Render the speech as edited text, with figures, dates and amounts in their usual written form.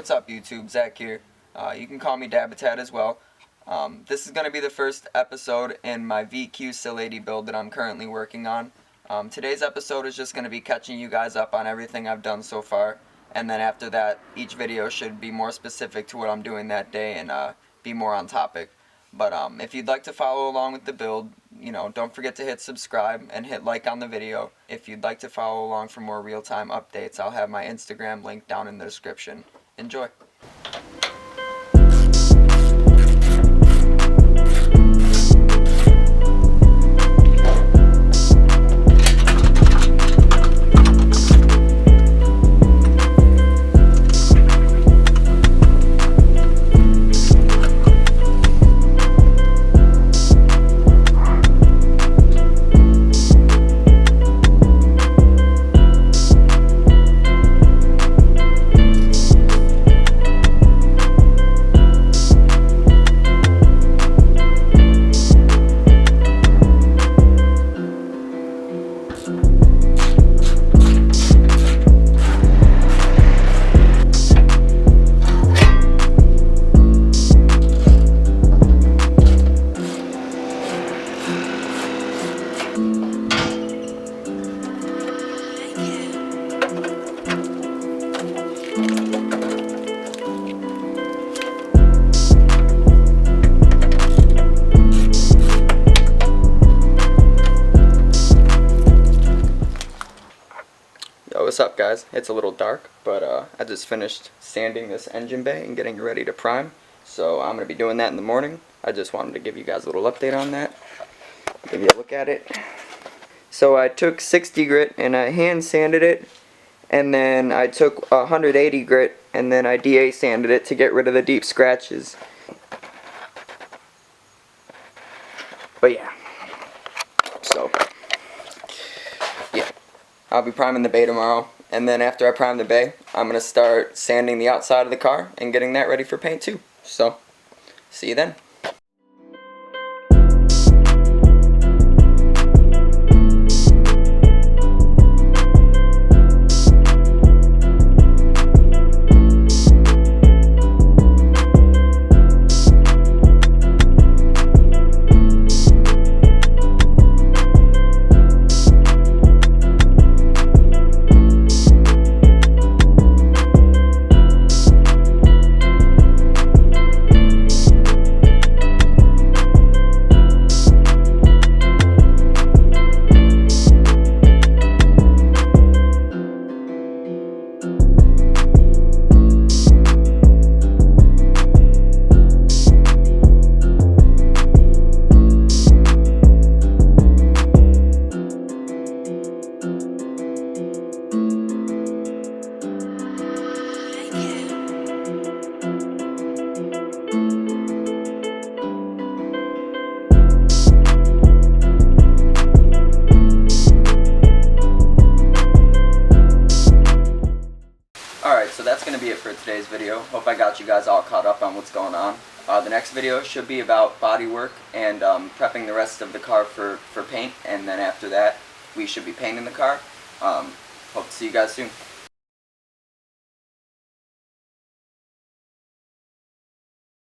what's up YouTube, Zach here. You can call me Dabitat as well. This is going to be the first episode in my VQ35DE build that I'm currently working on. Today's episode is just going to be catching you guys up on everything I've done so far, and then after that, each video should be more specific to what I'm doing that day and be more on topic. But if you'd like to follow along with the build, don't forget to hit subscribe and hit like on the video. If you'd like to follow along for more real-time updates, I'll have my Instagram link down in the description. Enjoy! What's up guys? It's a little dark, but I just finished sanding this engine bay and getting it ready to prime. So I'm going to be doing that in the morning. I just wanted to give you guys a little update on that. Give you a look at it. So I took 60 grit and I hand sanded it, and then I took 180 grit and then I DA sanded it to get rid of the deep scratches. But yeah. So yeah. I'll be priming the bay tomorrow, and then after I prime the bay, I'm going to start sanding the outside of the car and getting that ready for paint too. So, see you then. So that's going to be it for today's video. Hope I got you guys all caught up on what's going on. The next video should be about body work and prepping the rest of the car for paint, and then after that we should be painting the car. Hope to see you guys soon.